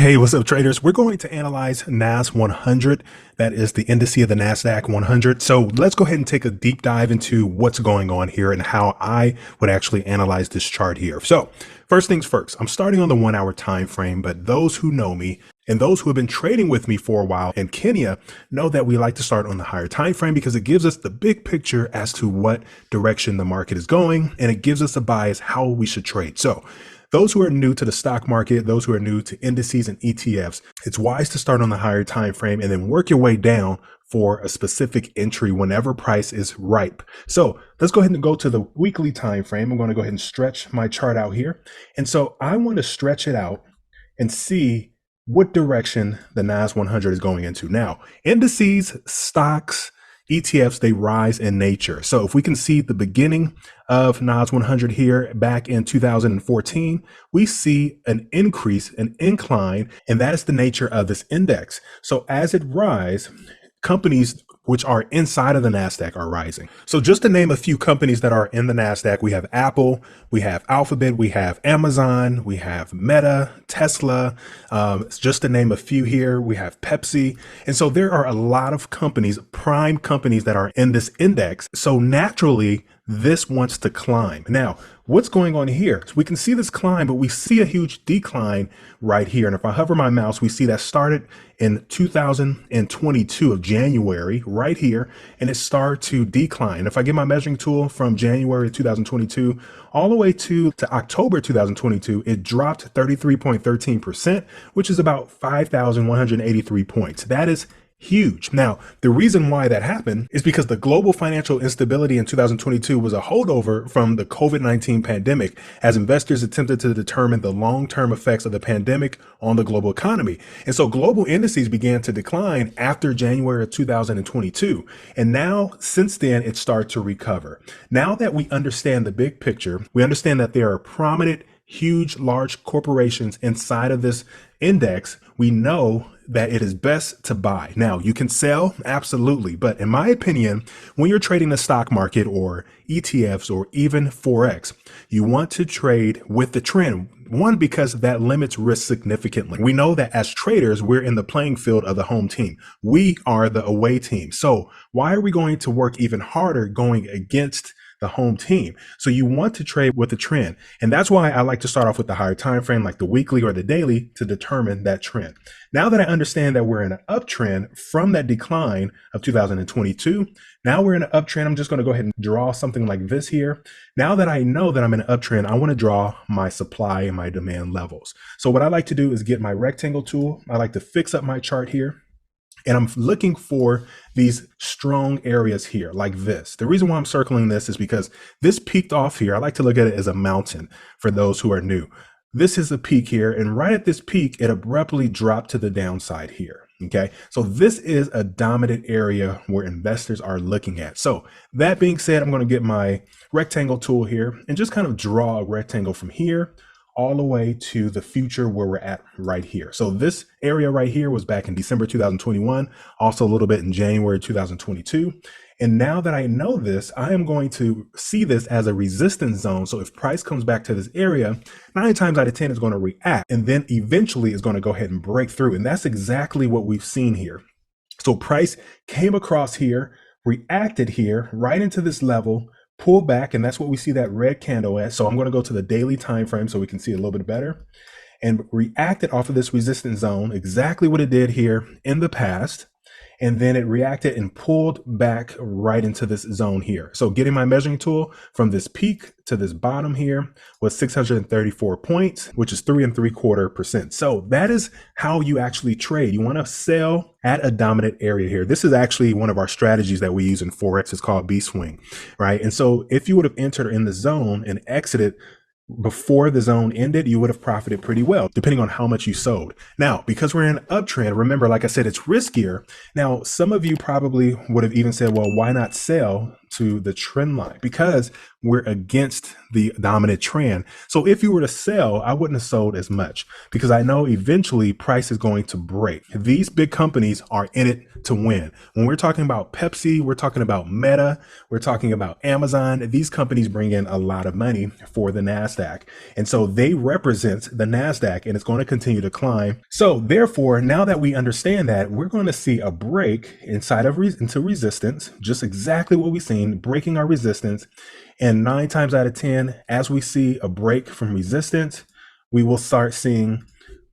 Hey, what's up, traders? We're going to analyze NAS 100. That is the indice of the NASDAQ 100. So let's go ahead and take a deep dive into what's going on here and how I would actually analyze this chart here. So first things first, I'm starting on the 1 hour time frame, but those who know me and those who have been trading with me for a while in Kenya know that we like to start on the higher time frame because it gives us the big picture as to what direction the market is going, and it gives us a bias how we should trade. So those who are new to the stock market, those who are new to indices and ETFs, it's wise to start on the higher time frame and then work your way down for a specific entry whenever price is ripe. So let's go ahead and go to the weekly time frame. I'm going to go ahead and stretch my chart out here. And so I want to stretch it out and see what direction the NAS 100 is going into. Now, indices, stocks, ETFs, they rise in nature. So if we can see the beginning of NAS 100 here back in 2014, we see an increase, an incline, and that is the nature of this index. So as it rises, companies which are inside of the NASDAQ are rising. So just to name a few companies that are in the NASDAQ, we have Apple, we have Alphabet, we have Amazon, we have Meta, Tesla, just to name a few here, we have Pepsi. And so there are a lot of companies, prime companies that are in this index. So naturally, this wants to climb. Now, what's going on here? So we can see this climb, but we see a huge decline right here. And if I hover my mouse, we see that started in 2022 of January right here, and it started to decline. If I get my measuring tool from January 2022 all the way to October 2022, it dropped 33.13%, which is about 5,183 points. That is huge. Now, the reason why that happened is because the global financial instability in 2022 was a holdover from the COVID-19 pandemic, as investors attempted to determine the long-term effects of the pandemic on the global economy. And so global indices began to decline after January of 2022. And now, since then, it started to recover. Now that we understand the big picture, we understand that there are prominent, huge, large corporations inside of this index, we know that it is best to buy. Now, you can sell, absolutely. But in my opinion, when you're trading the stock market or ETFs or even Forex, you want to trade with the trend. One, because that limits risk significantly. We know that as traders, we're in the playing field of the home team. We are the away team. So why are we going to work even harder going against the home team? So you want to trade with the trend. And that's why I like to start off with the higher time frame, like the weekly or the daily, to determine that trend. Now that I understand that we're in an uptrend from that decline of 2022, now we're in an uptrend. I'm just going to go ahead and draw something like this here. Now that I know that I'm in an uptrend, I want to draw my supply and my demand levels. So what I like to do is get my rectangle tool. I like to fix up my chart here. And I'm looking for these strong areas here like this. The reason why I'm circling this is because this peaked off here. I like to look at it as a mountain for those who are new. This is a peak here. And right at this peak, it abruptly dropped to the downside here. Okay. So this is a dominant area where investors are looking at. So that being said, I'm going to get my rectangle tool here and just kind of draw a rectangle from here all the way to the future where we're at right here. So this area right here was back in December 2021, also a little bit in January 2022. And now that I know this, I am going to see this as a resistance zone. So if price comes back to this area, 9 times out of 10 is going to react and then eventually is going to go ahead and break through. And that's exactly what we've seen here. So price came across here, reacted here right into this level, pull back, and that's what we see that red candle at. So I'm going to go to the daily time frame so we can see it a little bit better, and reacted off of this resistance zone, exactly what it did here in the past. And then it reacted and pulled back right into this zone here. So getting my measuring tool from this peak to this bottom here was 634 points, which is 3.75%. So that is how you actually trade. You want to sell at a dominant area here. This is actually one of our strategies that we use in Forex. It's called B swing, right? And so if you would have entered in the zone and exited before the zone ended, you would have profited pretty well, depending on how much you sold. Now, because we're in an uptrend, remember, like I said, it's riskier. Now, some of you probably would have even said, well, why not sell to the trend line? Because we're against the dominant trend. So if you were to sell, I wouldn't have sold as much because I know eventually price is going to break. These big companies are in it to win. When we're talking about Pepsi, we're talking about Meta, we're talking about Amazon. These companies bring in a lot of money for the NASDAQ. And so they represent the NASDAQ, and it's going to continue to climb. So therefore, now that we understand that, we're going to see a break inside of into resistance, just exactly what we've seen, breaking our resistance. And 9 times out of 10, as we see a break from resistance, we will start seeing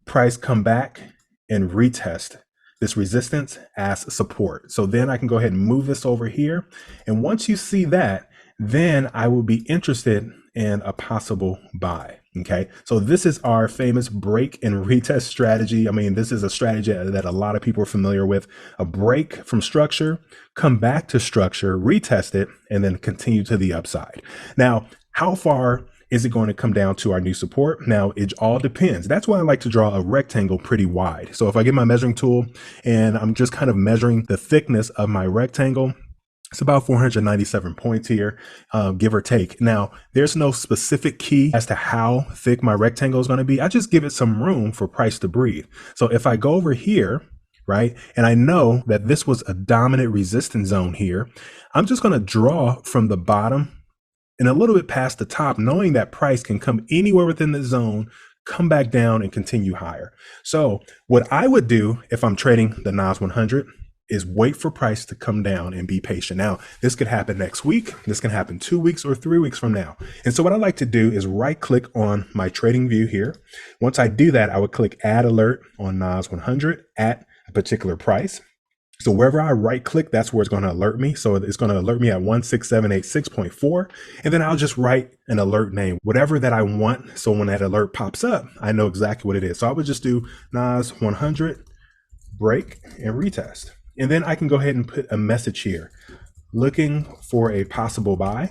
price come back and retest this resistance as support. So then I can go ahead and move this over here. And once you see that, then I will be interested in a possible buy. Okay, so this is our famous break and retest strategy. I mean, this is a strategy that a lot of people are familiar with. A break from structure, come back to structure, retest it, and then continue to the upside. Now, how far is it going to come down to our new support? Now, it all depends. That's why I like to draw a rectangle pretty wide. So if I get my measuring tool and I'm just kind of measuring the thickness of my rectangle, it's about 497 points here, give or take. Now, there's no specific key as to how thick my rectangle is going to be. I just give it some room for price to breathe. So if I go over here, right, and I know that this was a dominant resistance zone here, I'm just going to draw from the bottom and a little bit past the top, knowing that price can come anywhere within the zone, come back down and continue higher. So what I would do if I'm trading the NAS100 is wait for price to come down and be patient. Now, this could happen next week. This can happen 2 weeks or 3 weeks from now. And so what I like to do is right click on my trading view here. Once I do that, I would click add alert on NAS100 at a particular price. So wherever I right click, that's where it's going to alert me. So it's going to alert me at 16786.4. And then I'll just write an alert name, whatever that I want. So when that alert pops up, I know exactly what it is. So I would just do NAS100 break and retest. And then I can go ahead and put a message here, looking for a possible buy.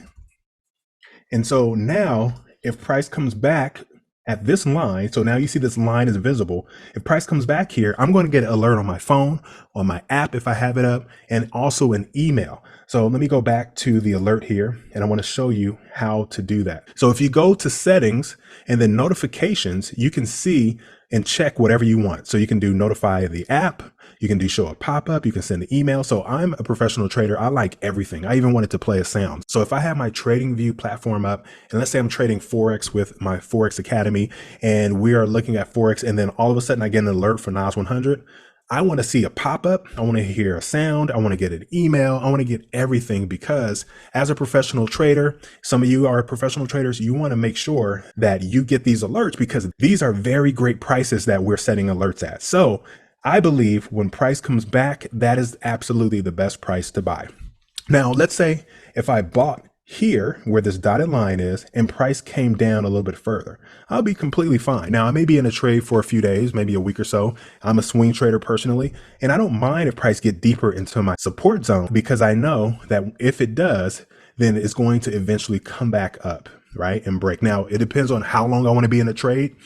And so now if price comes back at this line, so now you see this line is visible. If price comes back here, I'm going to get an alert on my phone, on my app if I have it up, and also an email. So let me go back to the alert here, and I want to show you how to do that. So if you go to settings and then notifications, you can see and check whatever you want. So you can do notify the app, you can do show a pop-up, you can send an email. So I'm a professional trader. I like everything. I even wanted to play a sound. So if I have my trading view platform up, and let's say I'm trading Forex with my Forex Academy, and we are looking at Forex, and then all of a sudden I get an alert for NAS100, I want to see a pop-up. I want to hear a sound. I want to get an email. I want to get everything, because as a professional trader, some of you are professional traders, you want to make sure that you get these alerts, because these are very great prices that we're setting alerts at. So I believe when price comes back, that is absolutely the best price to buy. Now, let's say if I bought here where this dotted line is and price came down a little bit further, I'll be completely fine. Now, I may be in a trade for a few days, maybe a week or so. I'm a swing trader personally, and I don't mind if price get deeper into my support zone, because I know that if it does, then it's going to eventually come back up, right, and break. Now, it depends on how long I want to be in a trade.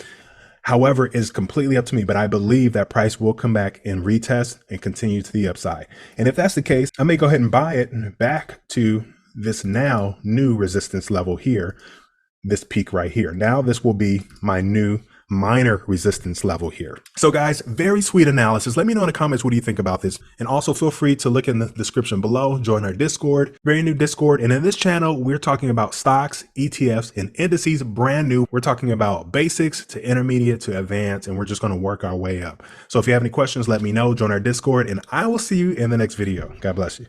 However, it's completely up to me, but I believe that price will come back and retest and continue to the upside. And if that's the case, I may go ahead and buy it back to this now new resistance level here, this peak right here. Now this will be my new minor resistance level here. So guys, very sweet analysis. Let me know in the comments, what do you think about this? And also feel free to look in the description below, join our Discord, very new Discord. And in this channel, we're talking about stocks, ETFs, and indices, brand new. We're talking about basics to intermediate to advanced, and we're just going to work our way up. So if you have any questions, let me know, join our Discord, and I will see you in the next video. God bless you.